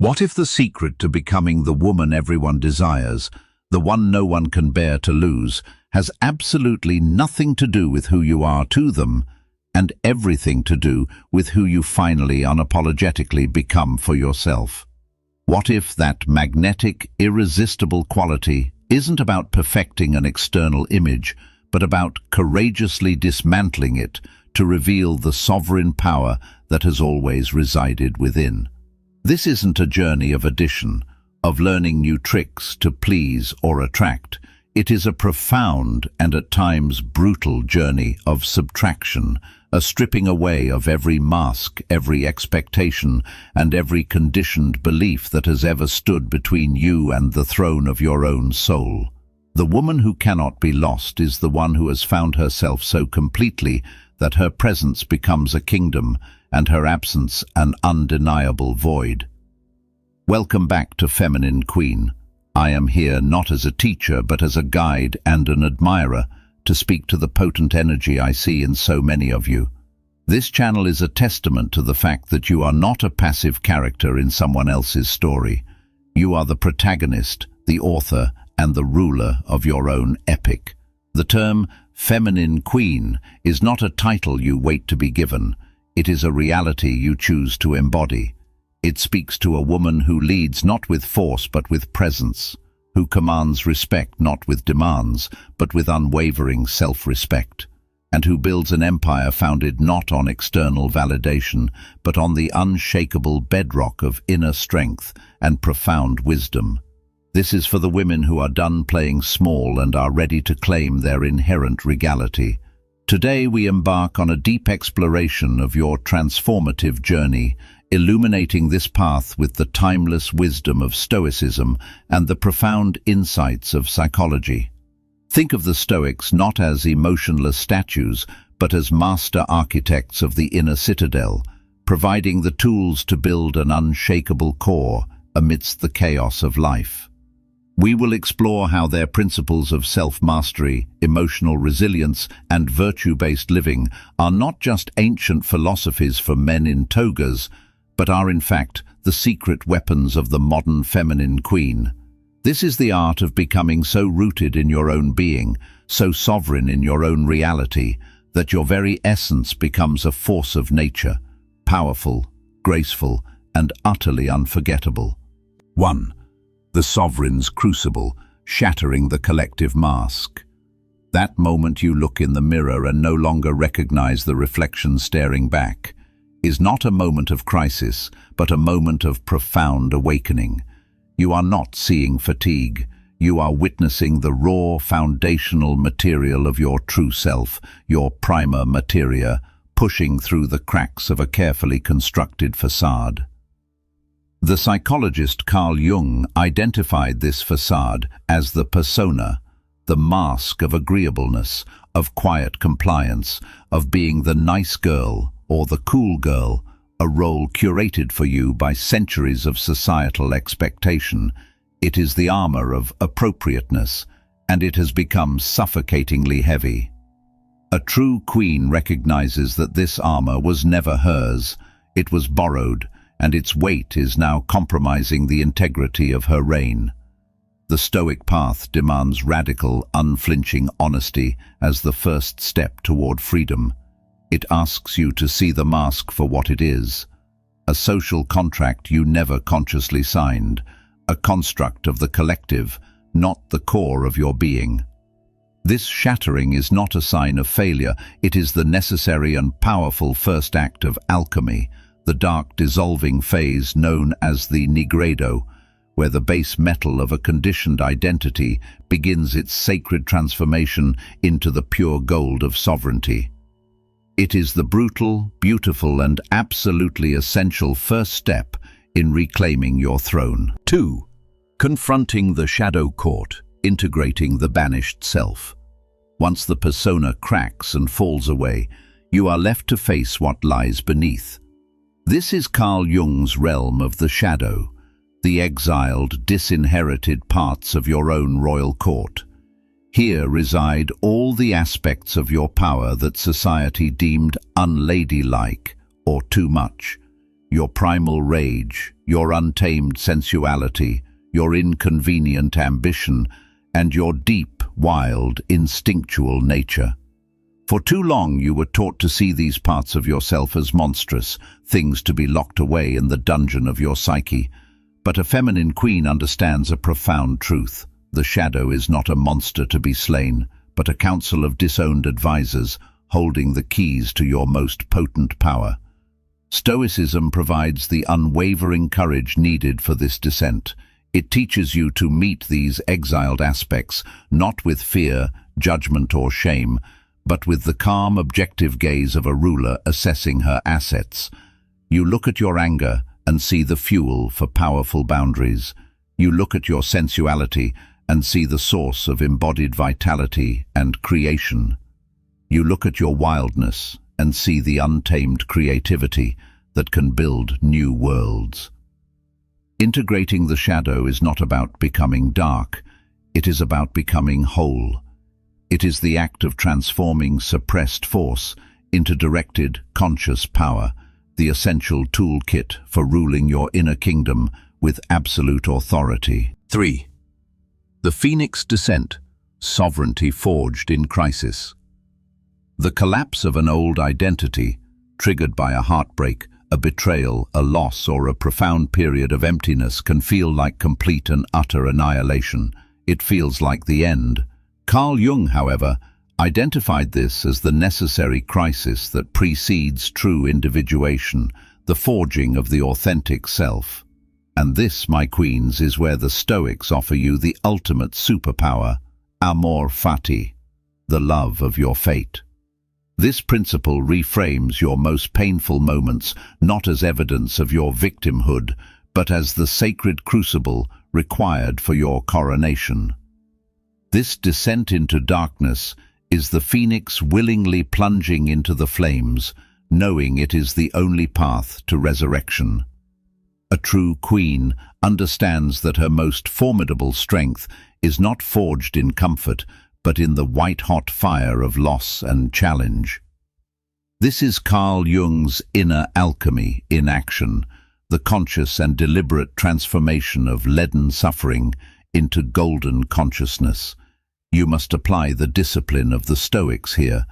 What if the secret to becoming the woman everyone desires, the one no one can bear to lose, has absolutely nothing to do with who you are to them, and everything to do with who you finally unapologetically become for yourself? What if that magnetic, irresistible quality isn't about perfecting an external image, but about courageously dismantling it to reveal the sovereign power that has always resided within? This isn't a journey of addition, of learning new tricks to please or attract. It is a profound and at times brutal journey of subtraction, a stripping away of every mask, every expectation, and every conditioned belief that has ever stood between you and the throne of your own soul. The woman who cannot be lost is the one who has found herself so completely that her presence becomes a kingdom and her absence an undeniable void. Welcome back to Feminine Queen. I am here not as a teacher but as a guide and an admirer to speak to the potent energy I see in so many of you. This channel is a testament to the fact that you are not a passive character in someone else's story. You are the protagonist, the author, and the ruler of your own epic. The term Feminine Queen is not a title you wait to be given. It is a reality you choose to embody. It speaks to a woman who leads not with force but with presence, who commands respect not with demands but with unwavering self-respect, and who builds an empire founded not on external validation but on the unshakable bedrock of inner strength and profound wisdom. This is for the women who are done playing small and are ready to claim their inherent regality. Today we embark on a deep exploration of your transformative journey, illuminating this path with the timeless wisdom of Stoicism and the profound insights of psychology. Think of the Stoics not as emotionless statues, but as master architects of the inner citadel, providing the tools to build an unshakable core amidst the chaos of life. We will explore how their principles of self-mastery, emotional resilience, and virtue-based living are not just ancient philosophies for men in togas, but are in fact the secret weapons of the modern feminine queen. This is the art of becoming so rooted in your own being, so sovereign in your own reality, that your very essence becomes a force of nature, powerful, graceful, and utterly unforgettable. 1. The sovereign's crucible, shattering the collective mask. That moment you look in the mirror and no longer recognize the reflection staring back is not a moment of crisis, but a moment of profound awakening. You are not seeing fatigue. You are witnessing the raw, foundational material of your true self, your prima materia, pushing through the cracks of a carefully constructed facade. The psychologist Carl Jung identified this facade as the persona, the mask of agreeableness, of quiet compliance, of being the nice girl or the cool girl, a role curated for you by centuries of societal expectation. It is the armor of appropriateness, and it has become suffocatingly heavy. A true queen recognizes that this armor was never hers. It was borrowed, and its weight is now compromising the integrity of her reign. The Stoic path demands radical, unflinching honesty as the first step toward freedom. It asks you to see the mask for what it is, a social contract you never consciously signed, a construct of the collective, not the core of your being. This shattering is not a sign of failure, it is the necessary and powerful first act of alchemy, the dark dissolving phase known as the nigredo, where the base metal of a conditioned identity begins its sacred transformation into the pure gold of sovereignty. It is the brutal, beautiful, and absolutely essential first step in reclaiming your throne. 2. Confronting the shadow court, integrating the banished self. Once the persona cracks and falls away, you are left to face what lies beneath. This is Carl Jung's realm of the shadow, the exiled, disinherited parts of your own royal court. Here reside all the aspects of your power that society deemed unladylike or too much. your primal rage, your untamed sensuality, your inconvenient ambition, and your deep, wild, instinctual nature. For too long you were taught to see these parts of yourself as monstrous, things to be locked away in the dungeon of your psyche. But a feminine queen understands a profound truth. The shadow is not a monster to be slain, but a council of disowned advisors holding the keys to your most potent power. Stoicism provides the unwavering courage needed for this descent. It teaches you to meet these exiled aspects, not with fear, judgment, or shame, but with the calm, objective gaze of a ruler assessing her assets. You look at your anger and see the fuel for powerful boundaries. You look at your sensuality and see the source of embodied vitality and creation. You look at your wildness and see the untamed creativity that can build new worlds. Integrating the shadow is not about becoming dark, it is about becoming whole. It is the act of transforming suppressed force into directed, conscious power, the essential toolkit for ruling your inner kingdom with absolute authority. 3. The Phoenix Descent, Sovereignty Forged in Crisis. The collapse of an old identity, triggered by a heartbreak, a betrayal, a loss, or a profound period of emptiness, can feel like complete and utter annihilation. It feels like the end. Carl Jung, however, identified this as the necessary crisis that precedes true individuation, the forging of the authentic self. And this, my queens, is where the Stoics offer you the ultimate superpower, amor fati, the love of your fate. This principle reframes your most painful moments not as evidence of your victimhood, but as the sacred crucible required for your coronation. This descent into darkness is the phoenix willingly plunging into the flames, knowing it is the only path to resurrection. A true queen understands that her most formidable strength is not forged in comfort, but in the white-hot fire of loss and challenge. This is Carl Jung's inner alchemy in action, the conscious and deliberate transformation of leaden suffering into golden consciousness. You must apply the discipline of the Stoics here.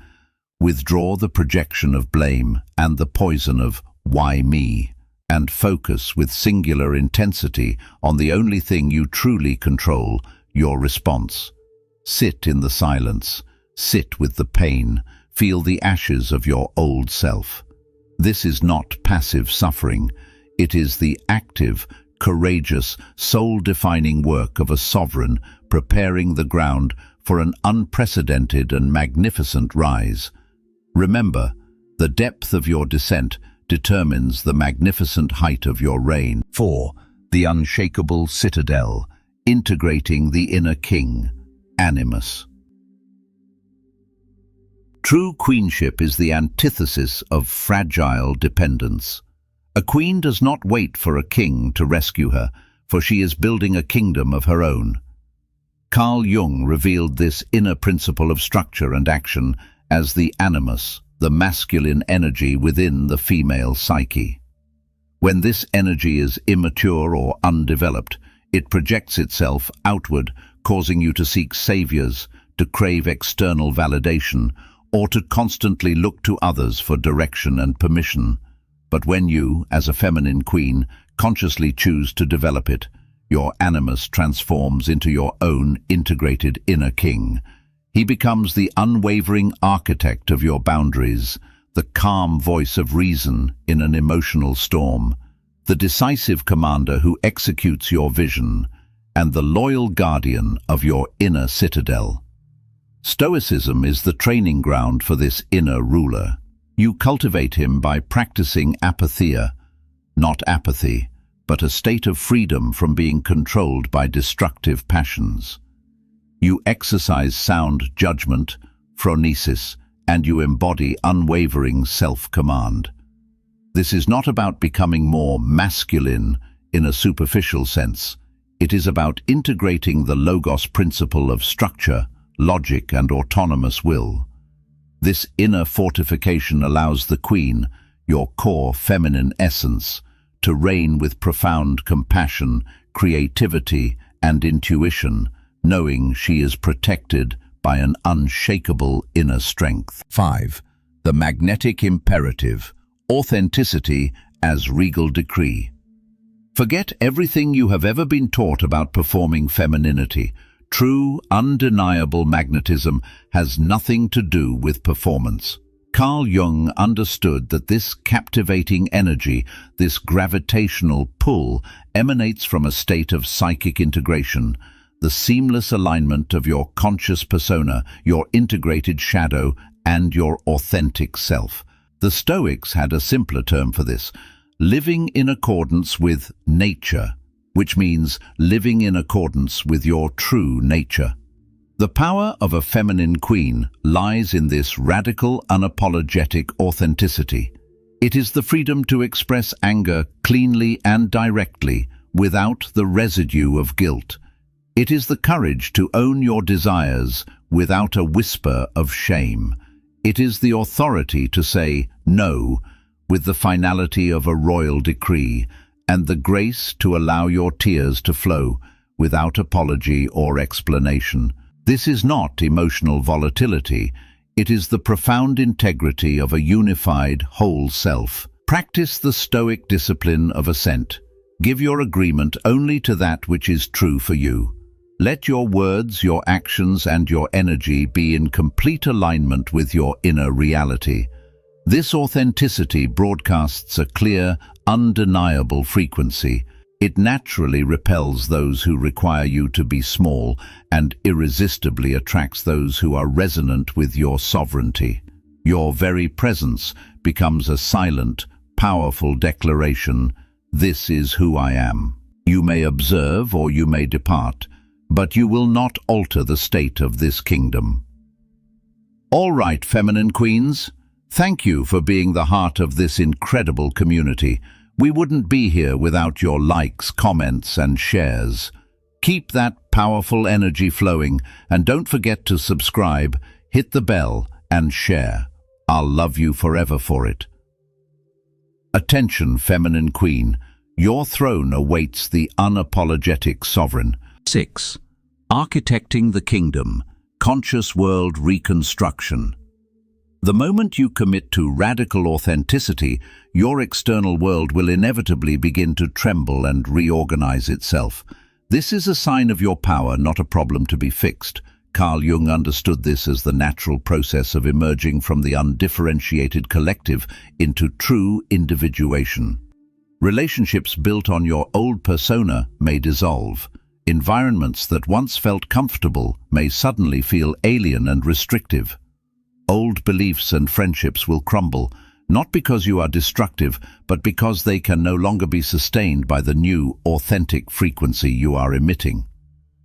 Withdraw the projection of blame and the poison of "why me?" and focus with singular intensity on the only thing you truly control, your response. Sit in the silence, sit with the pain, feel the ashes of your old self. This is not passive suffering, it is the active, courageous, soul-defining work of a sovereign preparing the ground for an unprecedented and magnificent rise. Remember, the depth of your descent determines the magnificent height of your reign. 4. The Unshakable Citadel, integrating the inner king, Animus. True queenship is the antithesis of fragile dependence. A queen does not wait for a king to rescue her, for she is building a kingdom of her own. Carl Jung revealed this inner principle of structure and action as the animus, the masculine energy within the female psyche. When this energy is immature or undeveloped, it projects itself outward, causing you to seek saviors, to crave external validation, or to constantly look to others for direction and permission. But when you, as a feminine queen, consciously choose to develop it, your animus transforms into your own integrated inner king. He becomes the unwavering architect of your boundaries, the calm voice of reason in an emotional storm, the decisive commander who executes your vision, and the loyal guardian of your inner citadel. Stoicism is the training ground for this inner ruler. You cultivate him by practicing apatheia, not apathy, but a state of freedom from being controlled by destructive passions. You exercise sound judgment, phronesis, and you embody unwavering self-command. This is not about becoming more masculine in a superficial sense. It is about integrating the logos principle of structure, logic, and autonomous will. This inner fortification allows the queen, your core feminine essence, to reign with profound compassion, creativity, and intuition, knowing she is protected by an unshakable inner strength. 5. The magnetic imperative, authenticity as regal decree. Forget everything you have ever been taught about performing femininity. True, undeniable magnetism has nothing to do with performance. Carl Jung understood that this captivating energy, this gravitational pull, emanates from a state of psychic integration, the seamless alignment of your conscious persona, your integrated shadow, and your authentic self. The Stoics had a simpler term for this: living in accordance with nature, which means living in accordance with your true nature. The power of a feminine queen lies in this radical, unapologetic authenticity. It is the freedom to express anger cleanly and directly, without the residue of guilt. It is the courage to own your desires without a whisper of shame. It is the authority to say no with the finality of a royal decree, and the grace to allow your tears to flow without apology or explanation. This is not emotional volatility. It is the profound integrity of a unified, whole self. Practice the Stoic discipline of assent. Give your agreement only to that which is true for you. Let your words, your actions, and your energy be in complete alignment with your inner reality. This authenticity broadcasts a clear, undeniable frequency. It naturally repels those who require you to be small and irresistibly attracts those who are resonant with your sovereignty. Your very presence becomes a silent, powerful declaration: this is who I am. You may observe or you may depart, but you will not alter the state of this kingdom. All right, feminine queens, thank you for being the heart of this incredible community. We wouldn't be here without your likes, comments, and shares. Keep that powerful energy flowing, and don't forget to subscribe, hit the bell, and share. I'll love you forever for it. Attention, feminine queen. Your throne awaits the unapologetic sovereign. 6. Architecting the kingdom. Conscious world reconstruction. The moment you commit to radical authenticity, your external world will inevitably begin to tremble and reorganize itself. This is a sign of your power, not a problem to be fixed. Carl Jung understood this as the natural process of emerging from the undifferentiated collective into true individuation. Relationships built on your old persona may dissolve. Environments that once felt comfortable may suddenly feel alien and restrictive. Old beliefs and friendships will crumble, not because you are destructive, but because they can no longer be sustained by the new, authentic frequency you are emitting.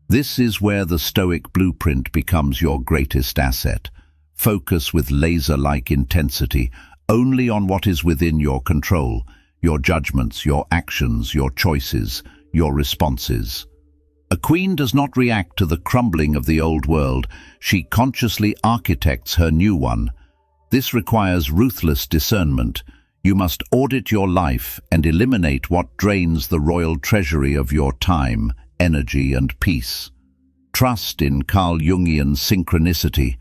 This is where the Stoic blueprint becomes your greatest asset. Focus with laser-like intensity only on what is within your control: your judgments, your actions, your choices, your responses. A queen does not react to the crumbling of the old world. She consciously architects her new one. This requires ruthless discernment. You must audit your life and eliminate what drains the royal treasury of your time, energy, and peace. Trust in Carl Jungian synchronicity,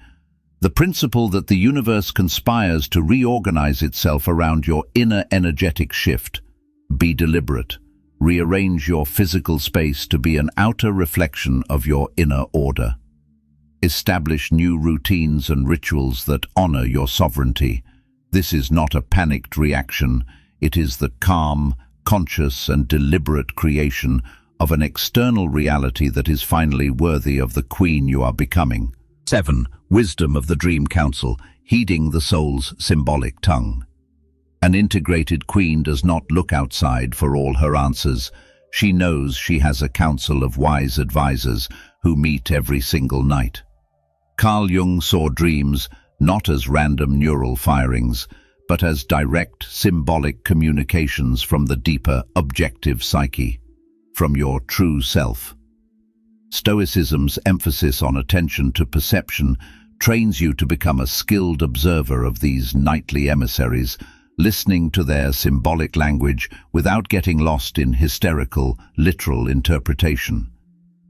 the principle that the universe conspires to reorganize itself around your inner energetic shift. Be deliberate. Rearrange your physical space to be an outer reflection of your inner order. Establish new routines and rituals that honor your sovereignty. This is not a panicked reaction. It is the calm, conscious, and deliberate creation of an external reality that is finally worthy of the queen you are becoming. 7. Wisdom of the Dream Council, heeding the soul's symbolic tongue. An integrated queen does not look outside for all her answers. She knows she has a council of wise advisors who meet every single night. Carl Jung saw dreams not as random neural firings, but as direct, symbolic communications from the deeper, objective psyche, from your true self. Stoicism's emphasis on attention to perception trains you to become a skilled observer of these nightly emissaries, listening to their symbolic language without getting lost in hysterical, literal interpretation.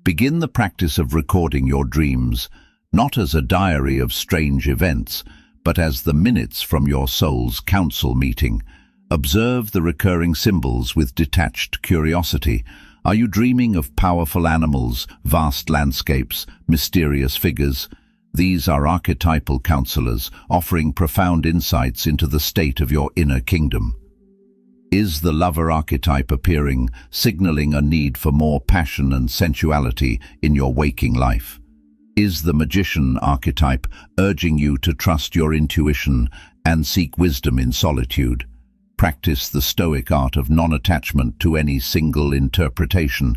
Begin the practice of recording your dreams, not as a diary of strange events, but as the minutes from your soul's council meeting. Observe the recurring symbols with detached curiosity. Are you dreaming of powerful animals, vast landscapes, mysterious figures? These are archetypal counselors, offering profound insights into the state of your inner kingdom. Is the lover archetype appearing, signaling a need for more passion and sensuality in your waking life? Is the magician archetype urging you to trust your intuition and seek wisdom in solitude? Practice the Stoic art of non-attachment to any single interpretation.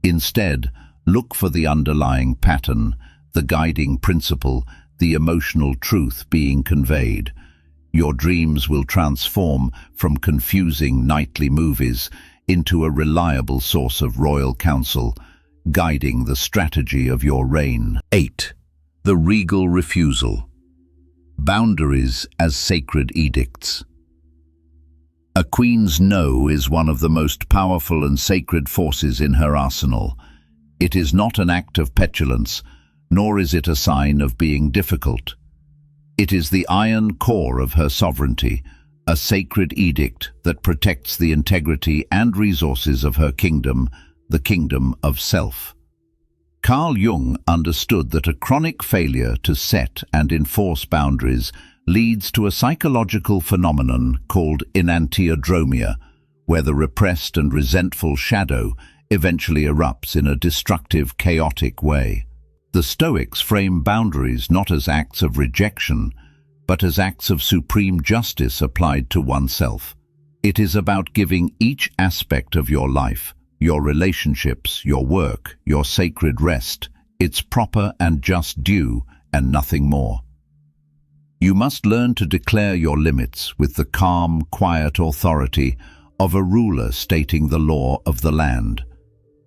Instead, look for the underlying pattern, the guiding principle, the emotional truth being conveyed. Your dreams will transform from confusing nightly movies into a reliable source of royal counsel, guiding the strategy of your reign. 8. The Regal Refusal. Boundaries as sacred edicts. A queen's no is one of the most powerful and sacred forces in her arsenal. It is not an act of petulance, nor is it a sign of being difficult. It is the iron core of her sovereignty, a sacred edict that protects the integrity and resources of her kingdom, the kingdom of self. Carl Jung understood that a chronic failure to set and enforce boundaries leads to a psychological phenomenon called enantiodromia, where the repressed and resentful shadow eventually erupts in a destructive, chaotic way. The Stoics frame boundaries not as acts of rejection, but as acts of supreme justice applied to oneself. It is about giving each aspect of your life, your relationships, your work, your sacred rest, its proper and just due, and nothing more. You must learn to declare your limits with the calm, quiet authority of a ruler stating the law of the land.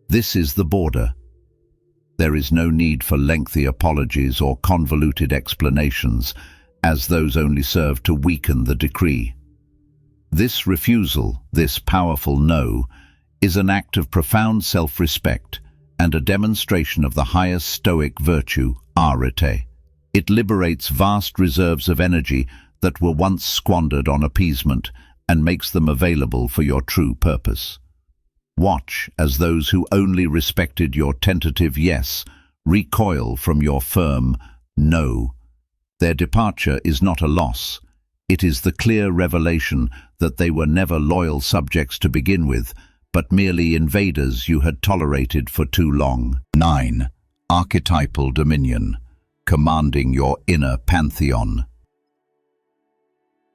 This is the border. There is no need for lengthy apologies or convoluted explanations, as those only serve to weaken the decree. This refusal, this powerful no, is an act of profound self-respect and a demonstration of the highest Stoic virtue, arete. It liberates vast reserves of energy that were once squandered on appeasement and makes them available for your true purpose. Watch as those who only respected your tentative yes recoil from your firm no. Their departure is not a loss. It is the clear revelation that they were never loyal subjects to begin with, but merely invaders you had tolerated for too long. 9. Archetypal dominion, commanding your inner pantheon.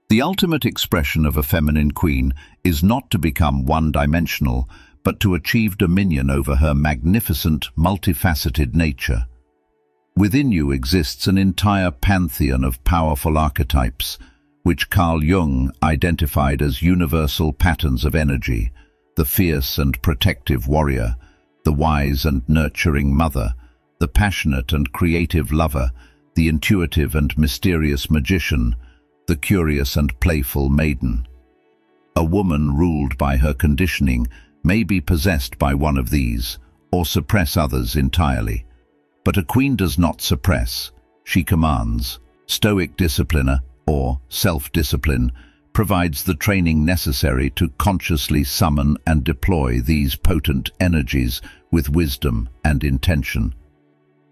The ultimate expression of a feminine queen is not to become one-dimensional, but to achieve dominion over her magnificent, multifaceted nature. Within you exists an entire pantheon of powerful archetypes, which Carl Jung identified as universal patterns of energy: the fierce and protective warrior, the wise and nurturing mother, the passionate and creative lover, the intuitive and mysterious magician, the curious and playful maiden. A woman ruled by her conditioning may be possessed by one of these, or suppress others entirely. But a queen does not suppress, she commands. Stoic discipliner, or self-discipline, provides the training necessary to consciously summon and deploy these potent energies with wisdom and intention.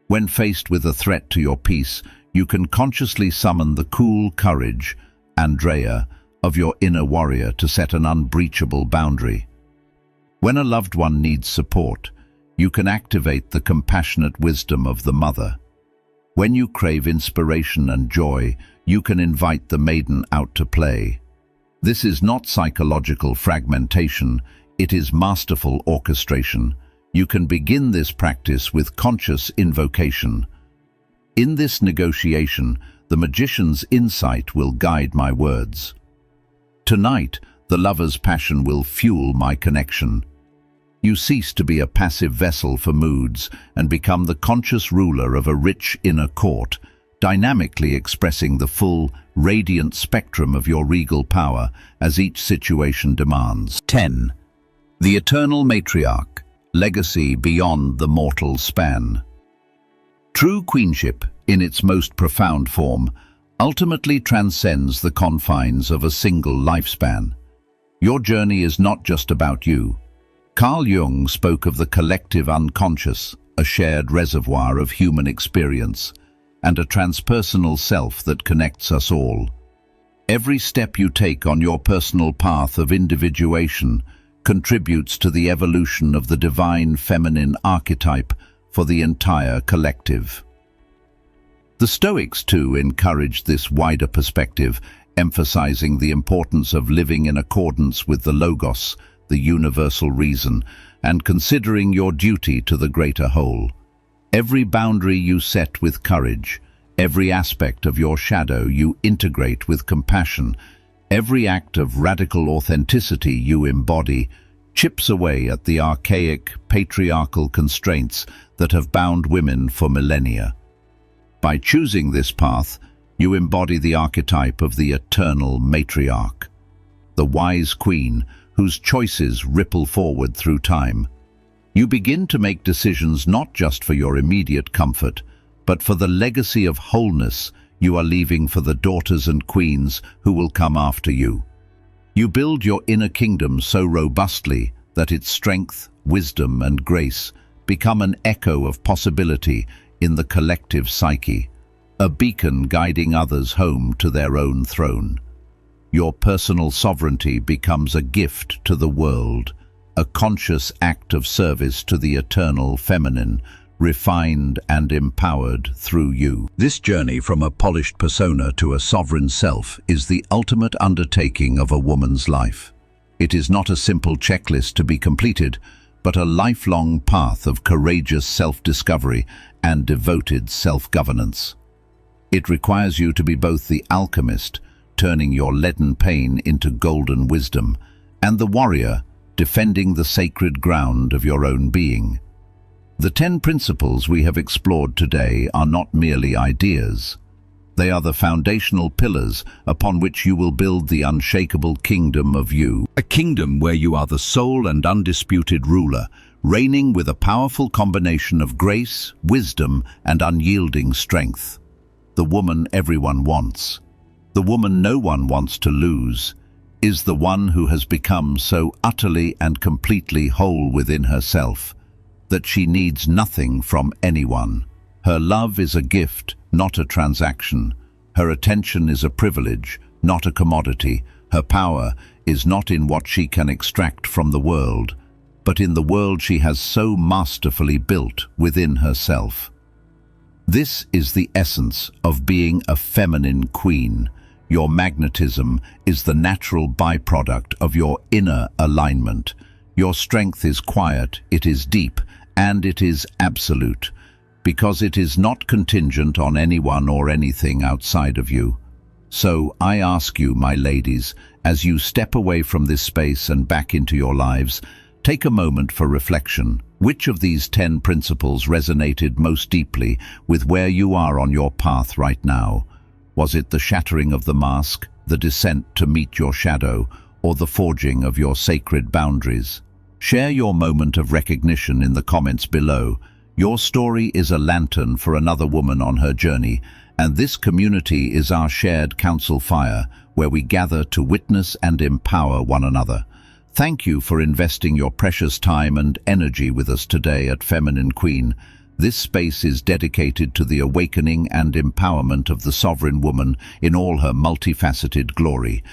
When faced with a threat to your peace, you can consciously summon the cool courage, Andrea, of your inner warrior to set an unbreachable boundary. When a loved one needs support, you can activate the compassionate wisdom of the mother. When you crave inspiration and joy, you can invite the maiden out to play. This is not psychological fragmentation, it is masterful orchestration. You can begin this practice with conscious invocation. In this negotiation, the magician's insight will guide my words. Tonight, the lover's passion will fuel my connection. You cease to be a passive vessel for moods and become the conscious ruler of a rich inner court, dynamically expressing the full, radiant spectrum of your regal power as each situation demands. 10. The eternal matriarch, legacy beyond the mortal span. True queenship, in its most profound form, ultimately transcends the confines of a single lifespan. Your journey is not just about you. Carl Jung spoke of the collective unconscious, a shared reservoir of human experience, and a transpersonal self that connects us all. Every step you take on your personal path of individuation contributes to the evolution of the divine feminine archetype for the entire collective. The Stoics, too, encouraged this wider perspective, emphasizing the importance of living in accordance with the Logos, the universal reason, and considering your duty to the greater whole. Every boundary you set with courage, every aspect of your shadow you integrate with compassion, every act of radical authenticity you embody, chips away at the archaic, patriarchal constraints that have bound women for millennia. By choosing this path, you embody the archetype of the eternal matriarch, the wise queen whose choices ripple forward through time. You begin to make decisions not just for your immediate comfort, but for the legacy of wholeness you are leaving for the daughters and queens who will come after you. You build your inner kingdom so robustly that its strength, wisdom, and grace become an echo of possibility in the collective psyche, a beacon guiding others home to their own throne. Your personal sovereignty becomes a gift to the world, a conscious act of service to the eternal feminine, refined and empowered through you. This journey from a polished persona to a sovereign self is the ultimate undertaking of a woman's life. It is not a simple checklist to be completed, but a lifelong path of courageous self-discovery and devoted self-governance. It requires you to be both the alchemist, turning your leaden pain into golden wisdom, and the warrior, defending the sacred ground of your own being. The 10 principles we have explored today are not merely ideas. They are the foundational pillars upon which you will build the unshakable kingdom of you. A kingdom where you are the sole and undisputed ruler, reigning with a powerful combination of grace, wisdom, and unyielding strength. The woman everyone wants, the woman no one wants to lose, is the one who has become so utterly and completely whole within herself that she needs nothing from anyone. Her love is a gift, not a transaction. Her attention is a privilege, not a commodity. Her power is not in what she can extract from the world, but in the world she has so masterfully built within herself. This is the essence of being a feminine queen. Your magnetism is the natural byproduct of your inner alignment. Your strength is quiet, it is deep, and it is absolute, because it is not contingent on anyone or anything outside of you. So I ask you, my ladies, as you step away from this space and back into your lives, take a moment for reflection. Which of these 10 principles resonated most deeply with where you are on your path right now? Was it the shattering of the mask, the descent to meet your shadow, or the forging of your sacred boundaries? Share your moment of recognition in the comments below. Your story is a lantern for another woman on her journey, and this community is our shared council fire, where we gather to witness and empower one another. Thank you for investing your precious time and energy with us today at Feminine Queen. This space is dedicated to the awakening and empowerment of the sovereign woman in all her multifaceted glory.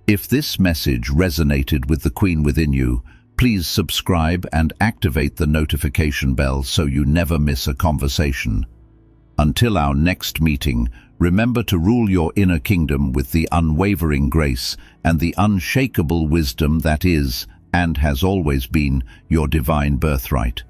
If this message resonated with the Queen within you, please subscribe and activate the notification bell so you never miss a conversation. Until our next meeting, remember to rule your inner kingdom with the unwavering grace and the unshakable wisdom that is, and has always been, your divine birthright.